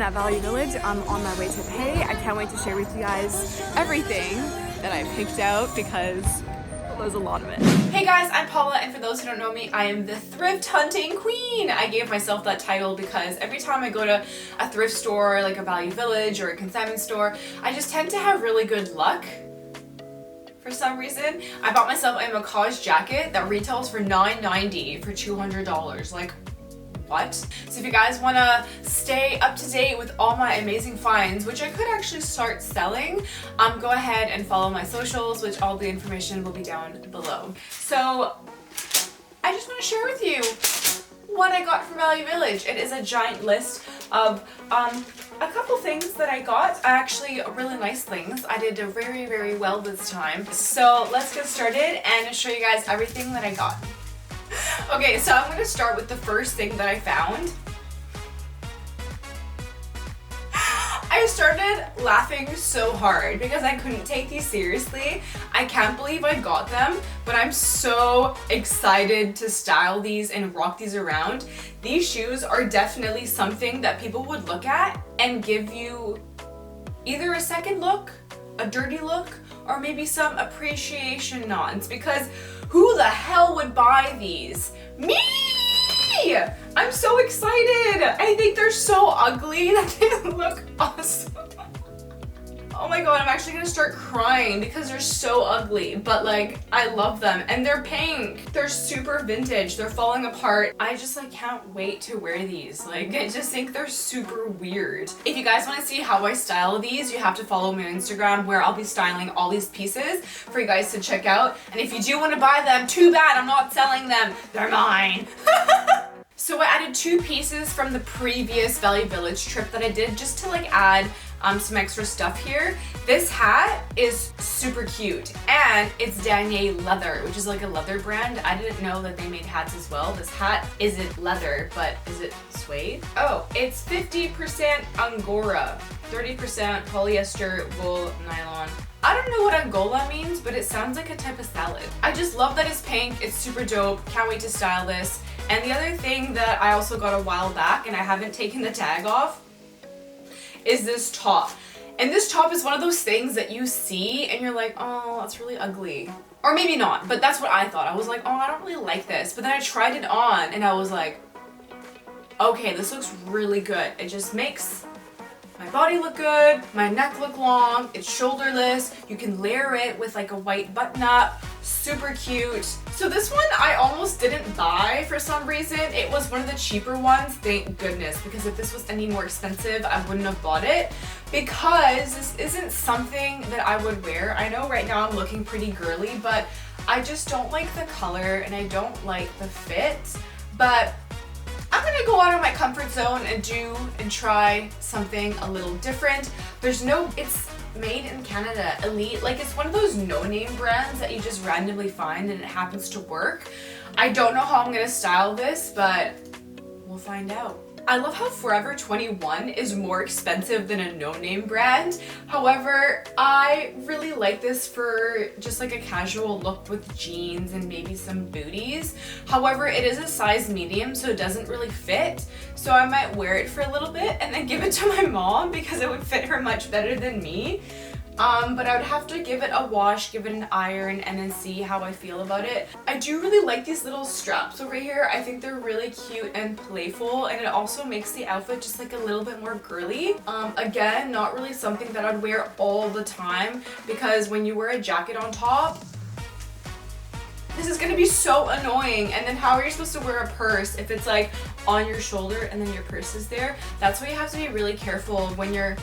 at Value Village. I'm on my way to pay. I can't wait to share with you guys everything that I picked out because there's a lot of it. Hey guys, I'm Paula, and for those who don't know me, I am the thrift hunting queen. I gave myself that title because every time I go to a thrift store like a Value Village or a consignment store, I just tend to have really good luck. For some reason, I bought myself a Macaj jacket that retails for $9.90 for $200. Like, what? So if you guys want to stay up to date with all my amazing finds, which I could actually start selling, go ahead and follow my socials, which all the information will be down below. So I just want to share with you what I got from Value Village. It is a giant list of a couple things that I got, actually really nice things. I did very, very well this time. So let's get started and show you guys everything that I got. Okay, so I'm going to start with the first thing that I found. I started laughing so hard because I couldn't take these seriously. I can't believe I got them, but I'm so excited to style these and rock these around. These shoes are definitely something that people would look at and give you either a second look, a dirty look, or maybe some appreciation nods, because who the hell would buy these? Me! I'm so excited! I think they're so ugly that they look awesome. Oh my god, I'm actually gonna start crying because they're so ugly, but like, I love them. And they're pink. They're super vintage. They're falling apart. I just like can't wait to wear these. Like, I just think they're super weird. If you guys want to see how I style these, you have to follow me on Instagram, where I'll be styling all these pieces for you guys to check out. And if you do want to buy them, too bad, I'm not selling them. They're mine. So I added 2 pieces from the previous Value Village trip that I did just to like add some extra stuff here. This hat is super cute, and it's Danier leather, which is like a leather brand. I didn't know that they made hats as well. This hat isn't leather, but is it suede? Oh, it's 50% Angora, 30% polyester, wool, nylon. I don't know what Angola means, but it sounds like a type of salad. I just love that it's pink. It's super dope. Can't wait to style this. And the other thing that I also got a while back, and I haven't taken the tag off, is this top. And this top is one of those things that you see and you're like, oh, that's really ugly. Or maybe not, but that's what I thought. I was like, oh, I don't really like this. But then I tried it on and I was like, okay, this looks really good. It just makes my body look good, my neck look long, it's shoulderless, you can layer it with like a white button up, super cute. So this one I almost didn't buy for some reason. It was one of the cheaper ones, thank goodness, because if this was any more expensive, I wouldn't have bought it, because this isn't something that I would wear. I know right now I'm looking pretty girly, but I just don't like the color and I don't like the fit, but I'm gonna go out of my comfort zone and try something a little different. It's made in Canada, Elite, like it's one of those no-name brands that you just randomly find and it happens to work. I don't know how I'm gonna style this, but we'll find out. I love how Forever 21 is more expensive than a no-name brand. However, I really like this for just like a casual look with jeans and maybe some booties. However, it is a size medium, so it doesn't really fit. So I might wear it for a little bit and then give it to my mom because it would fit her much better than me. But I would have to give it a wash, give it an iron, and then see how I feel about it. I do really like these little straps over here. I think they're really cute and playful, and it also makes the outfit just like a little bit more girly. Again, not really something that I'd wear all the time, because when you wear a jacket on top, this is gonna be so annoying. And then how are you supposed to wear a purse if it's like on your shoulder and then your purse is there? That's why you have to be really careful when you're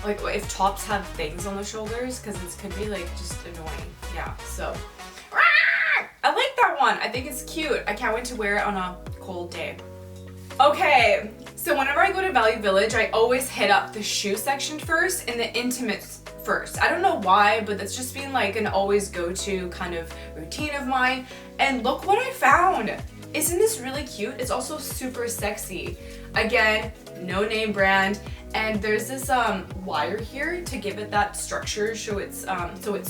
like, if tops have things on the shoulders, because it could be like just annoying. Yeah, so I like that one. I think it's cute. I can't wait to wear it on a cold day. Okay, so whenever I go to Value Village, I always hit up the shoe section first and the intimates first. I don't know why, but that's just been like an always go-to kind of routine of mine. And look what I found. Isn't this really cute? It's also super sexy. Again, no name brand. And there's this wire here to give it that structure, so it's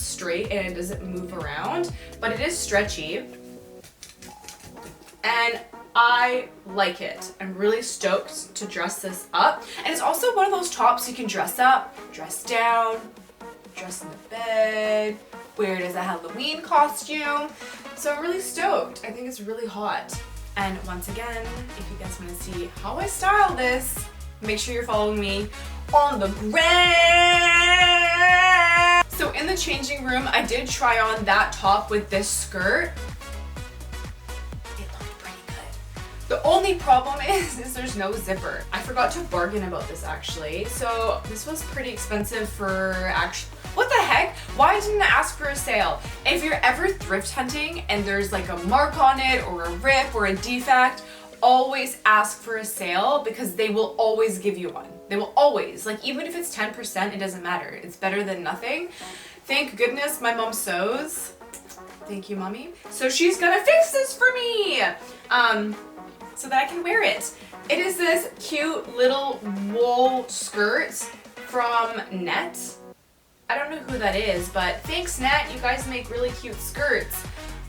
straight and it doesn't move around, but it is stretchy. And I like it. I'm really stoked to dress this up. And it's also one of those tops you can dress up, dress down, dress in the bed, wear it as a Halloween costume. So I'm really stoked. I think it's really hot. And once again, if you guys want to see how I style this, make sure you're following me on the gram. So in the changing room, I did try on that top with this skirt. It looked pretty good. The only problem is there's no zipper. I forgot to bargain about this actually. So this was pretty expensive for what the heck? Why didn't I ask for a sale? If you're ever thrift hunting and there's like a mark on it or a rip or a defect, always ask for a sale because they will always give you one. They will always, like even if it's 10%, it doesn't matter. It's better than nothing. Thank goodness my mom sews. Thank you, mommy. So she's gonna fix this for me so that I can wear it. It is this cute little wool skirt from Net. I don't know who that is, but thanks Net, you guys make really cute skirts.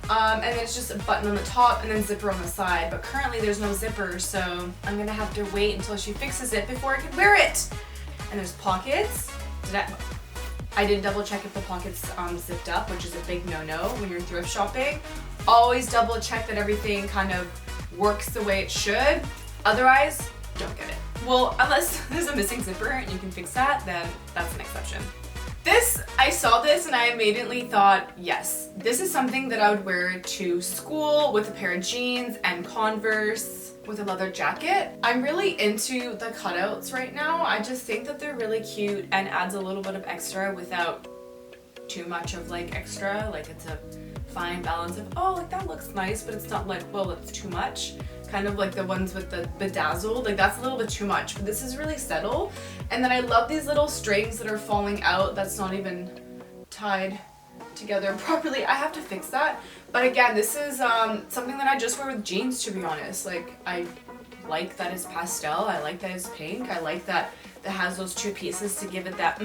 And then it's just a button on the top and then zipper on the side, but currently there's no zipper, so I'm gonna have to wait until she fixes it before I can wear it. And there's pockets. I did double check if the pockets zipped up, which is a big no-no when you're thrift shopping. Always double check that everything kind of works the way it should. Otherwise, don't get it. Well, unless there's a missing zipper and you can fix that, then that's an exception. I saw this and I immediately thought, yes, this is something that I would wear to school with a pair of jeans and Converse with a leather jacket. I'm really into the cutouts right now. I just think that they're really cute and adds a little bit of extra without too much of like extra. Like it's a fine balance of, oh, like that looks nice, but it's not like, well, it's too much. Kind of like the ones with the bedazzled, like that's a little bit too much, but this is really subtle. And then I love these little strings that are falling out that's not even tied together properly. I have to fix that. But again, this is something that I just wear with jeans, to be honest. Like I like that it's pastel, I like that it's pink, I like that it has those two pieces to give it that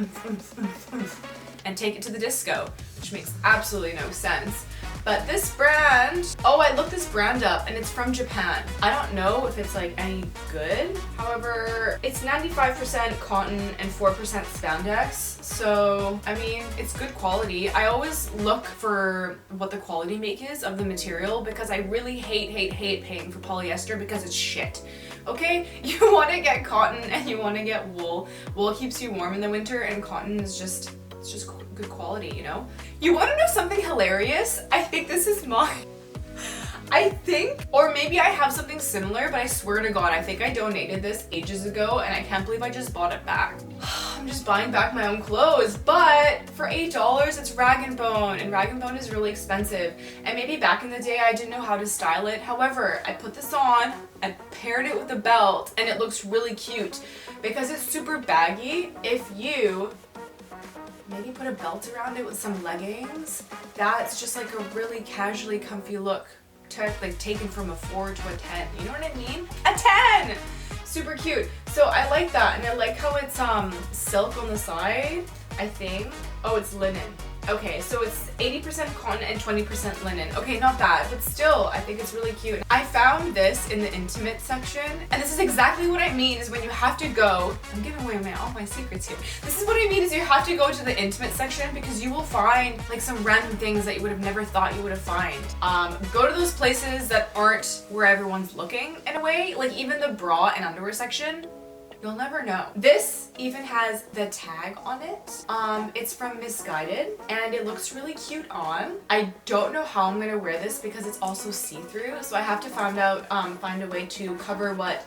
and take it to the disco, which makes absolutely no sense. But this brand, oh, I looked this brand up and it's from Japan. I don't know if it's like any good. However, it's 95% cotton and 4% spandex. So, I mean, it's good quality. I always look for what the quality make is of the material because I really hate paying for polyester because it's shit. Okay? You want to get cotton and you want to get wool. Wool keeps you warm in the winter and cotton is just, it's just good quality, you know? You want to know something hilarious? I think this is mine. I think, or maybe I have something similar, but I swear to God, I think I donated this ages ago and I can't believe I just bought it back. I'm just buying back my own clothes, but for $8, it's Rag & Bone, and Rag & Bone is really expensive. And maybe back in the day, I didn't know how to style it. However, I put this on, I paired it with a belt, and it looks really cute because it's super baggy. If you maybe put a belt around it with some leggings, that's just like a really casually comfy look. Like taken from a 4 to a 10, you know what I mean? A 10! Super cute. So I like that, and I like how it's silk on the side, I think. Oh, it's linen. Okay, so it's 80% cotton and 20% linen. Okay, not bad, but still, I think it's really cute. I found this in the intimate section, and this is exactly what I mean is when you have to go, I'm giving away all my secrets here. This is what I mean is you have to go to the intimate section because you will find like some random things that you would have never thought you would have find. Go to those places that aren't where everyone's looking in a way, like even the bra and underwear section. You'll never know. This even has the tag on it. It's from Misguided and it looks really cute on. I don't know how I'm gonna wear this because it's also see-through, so I have to find a way to cover what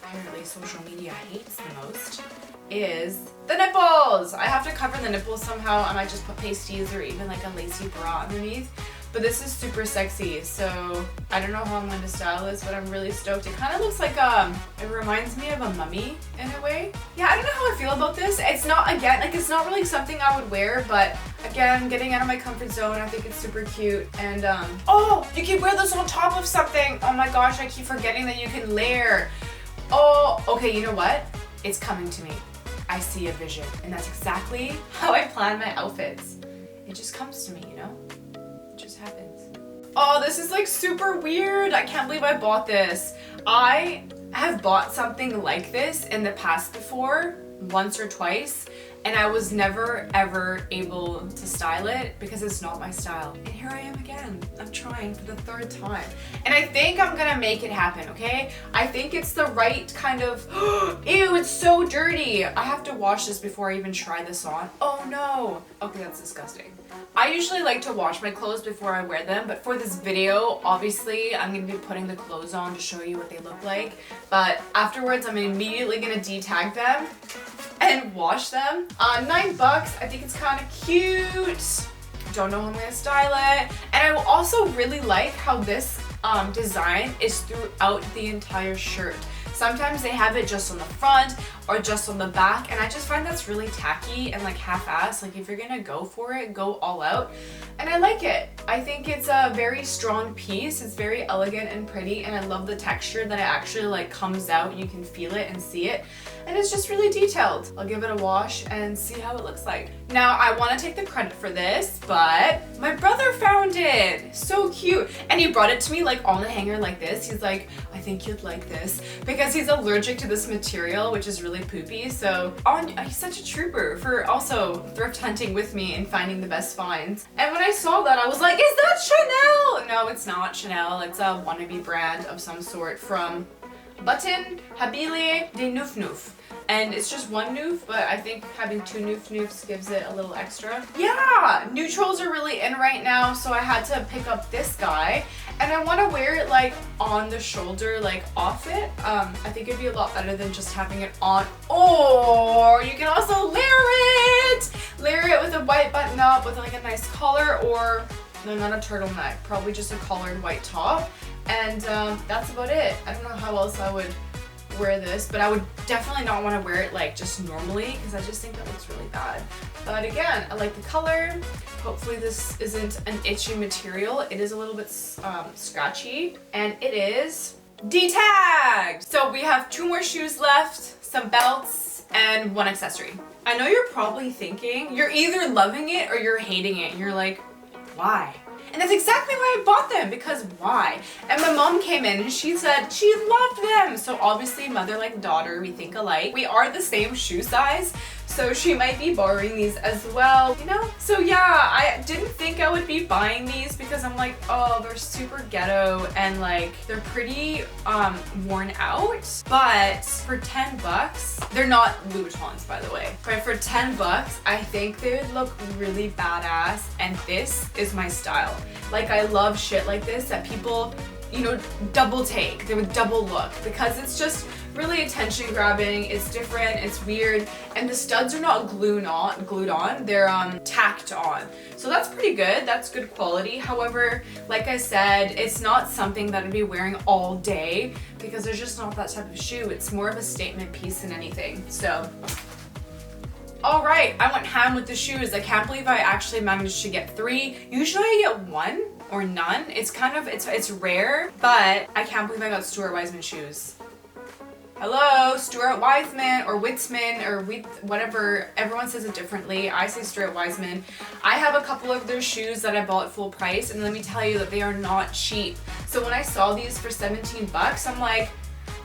apparently social media hates the most is the nipples. I have to cover the nipples somehow. I might just put pasties or even like a lacy bra underneath. But this is super sexy, so I don't know how I'm going to style this, but I'm really stoked. It kind of looks like, it reminds me of a mummy in a way. Yeah, I don't know how I feel about this. It's not, again, like it's not really something I would wear, but again, getting out of my comfort zone, I think it's super cute. And, oh, you can wear this on top of something. Oh my gosh, I keep forgetting that you can layer. Oh, okay, you know what? It's coming to me. I see a vision, and that's exactly how I plan my outfits. It just comes to me, you know? Just happens. Oh, this is like super weird. I can't believe I bought this. I have bought something like this in the past before, once or twice, and I was never ever able to style it because it's not my style. And here I am again. I'm trying for the third time. And I think I'm gonna make it happen, okay? I think it's the right kind of, ew, it's so dirty. I have to wash this before I even try this on. Oh no. Okay, that's disgusting. I usually like to wash my clothes before I wear them, but for this video, obviously, I'm gonna be putting the clothes on to show you what they look like. But afterwards, I'm immediately gonna detag them and wash them. $9, I think it's kind of cute. Don't know how I'm gonna style it. And I also really like how this design is throughout the entire shirt. Sometimes they have it just on the front or just on the back, and I just find that's really tacky and like half-assed. Like if you're gonna go for it, go all out. And I like it. I think it's a very strong piece. It's very elegant and pretty, and I love the texture that it actually like comes out. You can feel it and see it. And it's just really detailed. I'll give it a wash and see how it looks like. Now, I want to take the credit for this, but my brother found it. So cute. And he brought it to me like on the hanger like this. He's like, I think you'd like this, because he's allergic to this material, which is really poopy. So he's such a trooper for also thrift hunting with me and finding the best finds. And when I saw that, I was like, is that Chanel? No, it's not Chanel. It's a wannabe brand of some sort from Button Habile de Noof Noof. And it's just one noof, but I think having two noof noofs gives it a little extra. Yeah, neutrals are really in right now, so I had to pick up this guy. And I want to wear it like on the shoulder, like off it. I think it'd be a lot better than just having it on. Or you can also layer it! Layer it with a white button up with like a nice collar, or no, not a turtleneck, probably just a collared white top. And that's about it. I don't know how else I would wear this, but I would definitely not want to wear it like just normally, because I just think that looks really bad. But again, I like the color. Hopefully this isn't an itchy material. It is a little bit scratchy, and it is detagged. So we have 2 more shoes left, some belts, and 1 accessory. I know you're probably thinking, you're either loving it or you're hating it. And you're like, why? And that's exactly why I bought them, because why? And my mom came in and she said she loved them. So obviously mother like daughter, we think alike. We are the same shoe size, so she might be borrowing these as well, you know? So yeah, I didn't think I would be buying these because I'm like, oh, they're super ghetto and like they're pretty worn out. But for $10, they're not Louboutins, by the way. But for $10, I think they would look really badass, and this is my style. Like I love shit like this that people, you know, double take. They would double look, because it's just really attention grabbing. It's different, it's weird, and the studs are not glued on, they're tacked on. So that's pretty good, that's good quality. However, like I said, it's not something that I'd be wearing all day, because there's just not that type of shoe. It's more of a statement piece than anything. So alright, I went ham with the shoes. I can't believe I actually managed to get 3. Usually I get 1 or none. It's kind of, it's rare, but I can't believe I got Stuart Weitzman shoes. Hello, Stuart Weitzman or Weitzman or whatever. Everyone says it differently. I say Stuart Weitzman. I have a couple of their shoes that I bought full price, and let me tell you that they are not cheap. So when I saw these for $17, I'm like,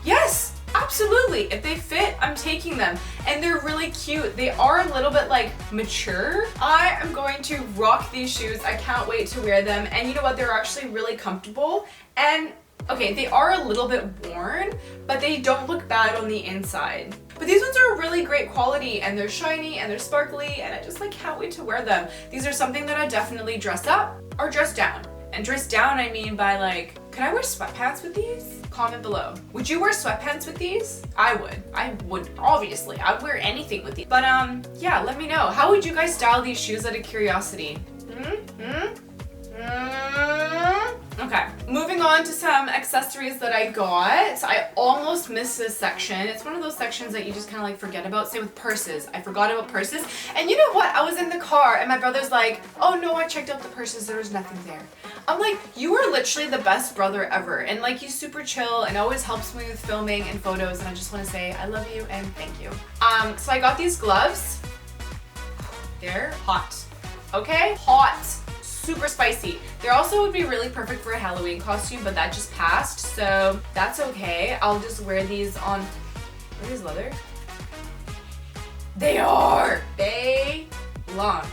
yes, absolutely. If they fit, I'm taking them. And they're really cute. They are a little bit like mature. I am going to rock these shoes. I can't wait to wear them. And you know what? They're actually really comfortable. And okay, they are a little bit worn, but they don't look bad on the inside. But these ones are really great quality, and they're shiny and they're sparkly, and I just like can't wait to wear them. These are something that I definitely dress up or dress down. And dress down, I mean by like, can I wear sweatpants with these? Comment below. Would you wear sweatpants with these? I would, obviously. I'd wear anything with these. But yeah, let me know. How would you guys style these shoes out of curiosity? Okay, moving on to some accessories that I got. I almost missed this section. It's one of those sections that you just kind of like forget about. Same with purses. I forgot about purses. And you know what? I was in the car and my brother's like, oh no, I checked out the purses. There was nothing there. I'm like, you are literally the best brother ever. And like, he's super chill and always helps me with filming and photos. And I just want to say, I love you and thank you. So I got these gloves. They're hot. Okay? Hot. super spicy. They also would be really perfect for a Halloween costume, but that just passed, so that's okay. I'll just wear these on, are these leather? They are! Baylon.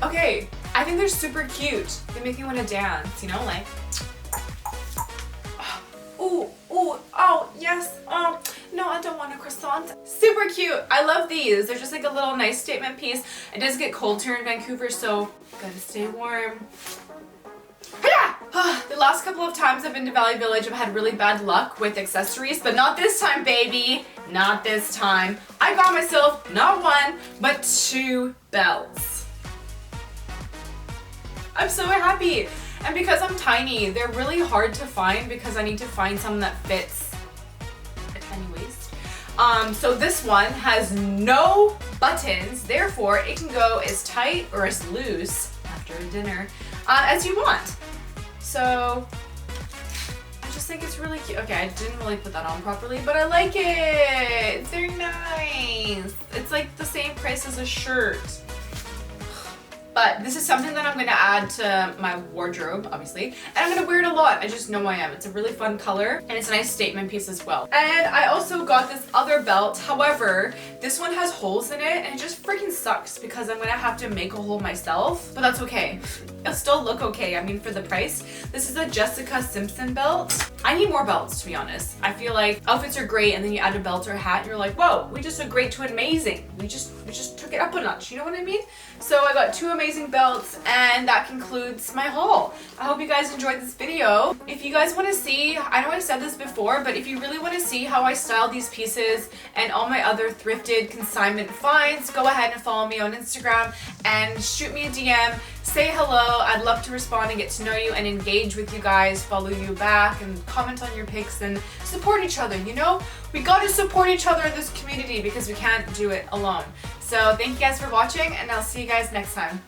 Okay, I think they're super cute. They make me want to dance, you know, like, ooh, oh, yes, no, I don't want a croissant. Super cute. I love these. They're just like a little nice statement piece. It does get cold here in Vancouver, so gotta stay warm. The last couple of times I've been to Valley Village, I've had really bad luck with accessories, but not this time, baby. Not this time. I got myself not one, but 2 belts. I'm so happy. And because I'm tiny, they're really hard to find because I need to find something that fits a tiny waist. So this one has no buttons, therefore it can go as tight or as loose after a dinner as you want. So I just think it's really cute. Okay, I didn't really put that on properly, but I like it. They're nice. It's like the same price as a shirt. But this is something that I'm going to add to my wardrobe, obviously. And I'm going to wear it a lot. I just know I am. It's a really fun color. And it's a nice statement piece as well. And I also got this other belt. However, this one has holes in it. And it just freaking sucks because I'm going to have to make a hole myself. But that's okay. It'll still look okay. I mean, for the price. This is a Jessica Simpson belt. I need more belts, to be honest. I feel like outfits are great. And then you add a belt or a hat. And you're like, whoa, we just went great to amazing. We just took it up a notch. You know what I mean? So I got 2 amazing belts, and that concludes my haul. I hope you guys enjoyed this video. If you guys want to see, I know I said this before, but if you really want to see how I style these pieces and all my other thrifted consignment finds, go ahead and follow me on Instagram and shoot me a DM. Say hello. I'd love to respond and get to know you and engage with you guys, follow you back and comment on your pics and support each other, you know? We gotta support each other in this community because we can't do it alone. So thank you guys for watching, and I'll see you guys next time.